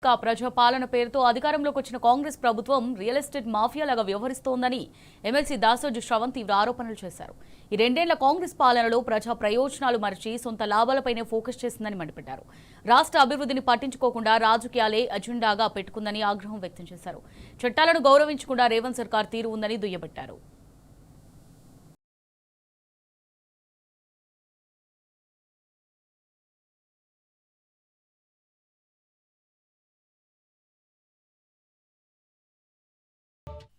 ఇసుక ప్రజాపాలన పేరుతో అధికారంలోకి వచ్చిన కాంగ్రెస్ ప్రభుత్వం రియల్ ఎస్టేట్ మాఫియాలాగా వ్యవహరిస్తోందని ఎమ్మెల్సీ దాసోజు శ్రవణ్ తీవ్ర ఆరోపణలు చేశారు. ఈ రెండేళ్ల కాంగ్రెస్ పాలనలో ప్రజా ప్రయోజనాలు మరిచి సొంత లాభాలపైనే ఫోకస్ చేసిందని మండిపడ్డారు. రాష్ట్ర అభివృద్ధిని పట్టించుకోకుండా రాజకీయాలే అజెండాగా పెట్టుకుందని ఆగ్రహం వ్యక్తం చేశారు. చట్టాలను గౌరవించకుండా రేవంత్ సర్కార్ తీరు ఉందని దుయ్యబట్టారు.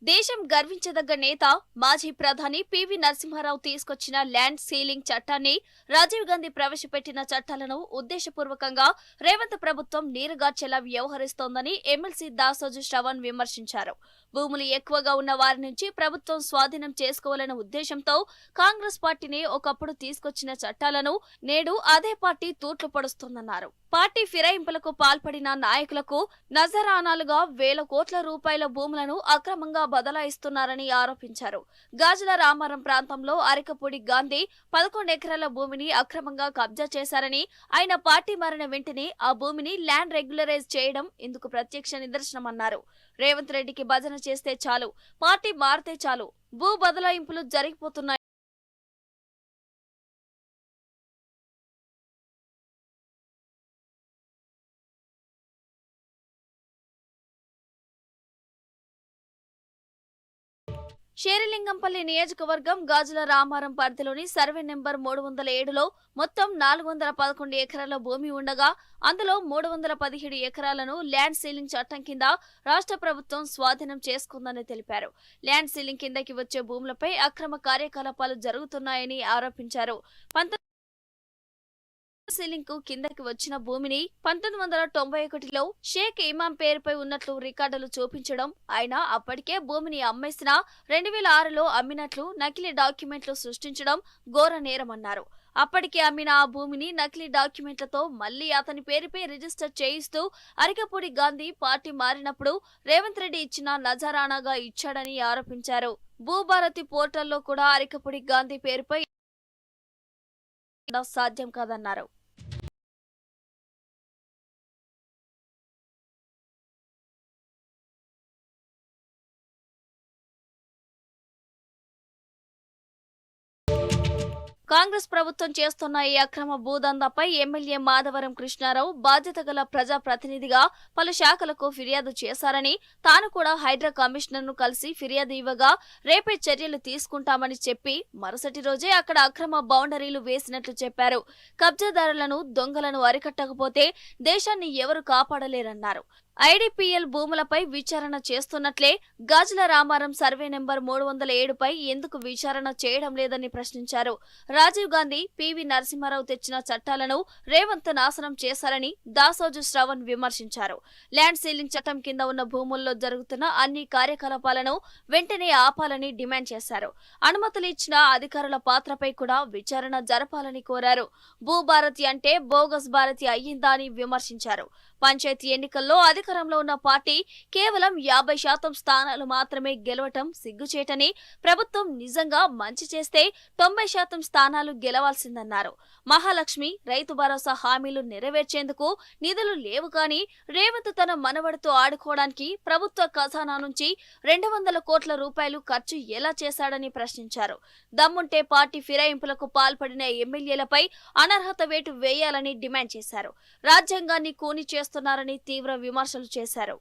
దేశం గర్వించదగ్గ నేత మాజీ ప్రధాని పివి నరసింహారావు తీసుకొచ్చిన ల్యాండ్ సీలింగ్ చట్టాన్ని, రాజీవ్ గాంధీ ప్రవేశపెట్టిన చట్టాలను ఉద్దేశపూర్వకంగా రేవంత్ ప్రభుత్వం నీరుగార్చేలా వ్యవహరిస్తోందని ఎమ్మెల్సీ దాసోజు శ్రవణ్ విమర్శించారు. భూములు ఎక్కువగా ఉన్న వారి నుంచి ప్రభుత్వం స్వాధీనం చేసుకోవాలన్న ఉద్దేశంతో కాంగ్రెస్ పార్టీని ఒకప్పుడు తీసుకొచ్చిన చట్టాలను నేడు అదే పార్టీ తూట్లు పొడుస్తోందన్నారు. పార్టీ ఫిరాయింపులకు పాల్పడిన నాయకులకు నజరానాలుగా వేల కోట్ల రూపాయల భూములను అక్రమంగా బదలాయిస్తున్నారని ఆరోపించారు. గాజుల రామారం ప్రాంతంలో అరికపూడి గాంధీ 11 ఎకరాల భూమిని అక్రమంగా కబ్జా చేశారని, ఆయన పార్టీ మారిన వెంటనే ఆ భూమిని ల్యాండ్ రెగ్యులరైజ్ చేయడం ఇందుకు ప్రత్యక్ష నిదర్శనమన్నారు. రేవంత్ రెడ్డికి భజన చేస్తే చాలు, పార్టీ మారితే చాలు, భూ బదలాయింపులు జరిగిపోతున్నాయి. షేరిలింగంపల్లి నియోజకవర్గం గాజుల రామారం పరిధిలోని సర్వే నెంబర్ 307లో మొత్తం 411 ఎకరాల భూమి ఉండగా అందులో 317 ఎకరాలను ల్యాండ్ సీలింగ్ చట్టం కింద రాష్ట్ర ప్రభుత్వం స్వాధీనం చేసుకుందని తెలిపారు. ల్యాండ్ సీలింగ్ కిందకి వచ్చే భూములపై అక్రమ కార్యకలాపాలు జరుగుతున్నాయని ఆరోపించారు. సీలింగ్ కు కిందకి వచ్చిన భూమిని 1991లో షేక్ ఇమాం పేరుపై ఉన్నట్లు రికార్డులు చూపించడం, ఆయన అప్పటికే భూమిని అమ్మేసిన 2006లో అమ్మినట్లు నకిలీ డాక్యుమెంట్లు సృష్టించడం ఘోర నేరమన్నారు. అప్పటికే అమ్మిన ఆ భూమిని నకిలీ డాక్యుమెంట్లతో మళ్లీ అతని పేరుపై రిజిస్టర్ చేయిస్తూ అరికపూడి గాంధీ పార్టీ మారినప్పుడు రేవంత్ రెడ్డి ఇచ్చిన నజరానాగా ఇచ్చాడని ఆరోపించారు. భూభారతి పోర్టల్లో కూడా అరికపూడి గాంధీ పేరుపై సాధ్యం కాదన్నారు. కాంగ్రెస్ ప్రభుత్వం చేస్తున్న ఈ అక్రమ భూదందాపై ఎమ్మెల్యే మాధవరం కృష్ణారావు బాధ్యత గల ప్రజాప్రతినిధిగా పలు శాఖలకు ఫిర్యాదు చేశారని, తాను కూడా హైడ్రా కమిషనర్ ను కలిసి ఫిర్యాదు ఇవ్వగా రేపే చర్యలు తీసుకుంటామని చెప్పి మరుసటి రోజే అక్కడ అక్రమ బౌండరీలు వేసినట్లు చెప్పారు. కబ్జాదారులను, దొంగలను అరికట్టకపోతే దేశాన్ని ఎవరు కాపాడలేరన్నారు. ఐడిపిఎల్ భూములపై విచారణ చేస్తున్నట్లే గాజుల రామారం సర్వే నెంబర్ 307పై ఎందుకు విచారణ చేయడం లేదని ప్రశ్నించారు. రాజీవ్ గాంధీ, పివి నరసింహారావు తెచ్చిన చట్టాలను రేవంత్ నాశనం చేశారని దాసోజు శ్రవణ్ విమర్శించారు. ల్యాండ్ సీలింగ్ చట్టం కింద ఉన్న భూముల్లో జరుగుతున్న అన్ని కార్యకలాపాలను వెంటనే ఆపాలని డిమాండ్ చేశారు. అనుమతులు ఇచ్చిన అధికారుల పాత్రపై కూడా విచారణ జరపాలని కోరారు. భూభారతి అంటే బోగస్ భారతి అయ్యిందా అని విమర్శించారు. పంచాయతీ ఎన్నికల్లో అధికారంలో ఉన్న పార్టీ కేవలం 50% స్థానాలు మాత్రమే గెలవటం సిగ్గుచేటని, ప్రభుత్వం నిజంగా మంచి చేస్తే 90% స్థానాలు గెలవాల్సిందన్నారు. మహాలక్ష్మి, రైతు భరోసా హామీలు నెరవేర్చేందుకు నిధులు లేవు కానీ రేవంత్ తన మనవడితో ఆడుకోవడానికి ప్రభుత్వ ఖజానా నుంచి 200 కోట్ల రూపాయలు ఖర్చు ఎలా చేశాడని ప్రశ్నించారు. దమ్ముంటే పార్టీ ఫిరాయింపులకు పాల్పడిన ఎమ్మెల్యేలపై అనర్హత వేటు వేయాలని డిమాండ్ చేశారు. రాజ్యాంగాన్ని కూని చేస్తున్నారని తీవ్ర విమర్శలు చేశారు.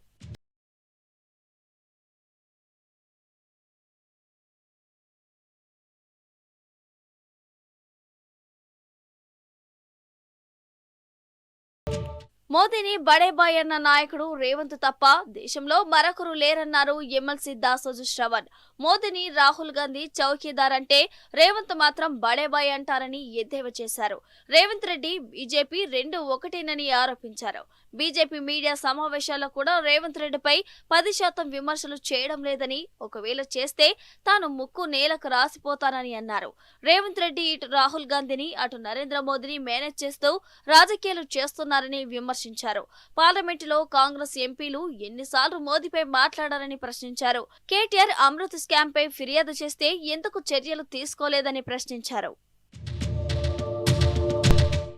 మోదీని బడేబాయ్ అన్న నాయకుడు రేవంత్ తప్ప దేశంలో మరొకరు లేరన్నారు ఎమ్మెల్సీ దాసోజు శ్రవణ్. మోదీని రాహుల్ గాంధీ చౌకీదార్ అంటే రేవంత్ మాత్రం బడేబాయ్ అంటారని ఎద్దేవా చేశారు. రేవంత్ రెడ్డి, బీజేపీ రెండు ఒకటేనని ఆరోపించారు. బీజేపీ మీడియా సమావేశాల్లో కూడా రేవంత్ రెడ్డిపై 10% విమర్శలు చేయడం లేదని, ఒకవేళ చేస్తే తాను ముక్కు నేలకు రాసిపోతానని అన్నారు. రేవంత్ రెడ్డి ఇటు రాహుల్ గాంధీని, అటు నరేంద్ర మోదీని మేనేజ్ చేస్తూ రాజకీయాలు చేస్తున్నారని విమర్శించారు. పార్లమెంటులో కాంగ్రెస్ ఎంపీలు ఎన్నిసార్లు మోదీపై మాట్లాడారని ప్రశ్నించారు. కేటీఆర్ అమృత్ స్కామ్ పై ఫిర్యాదు చేస్తే ఎందుకు చర్యలు తీసుకోలేదని ప్రశ్నించారు.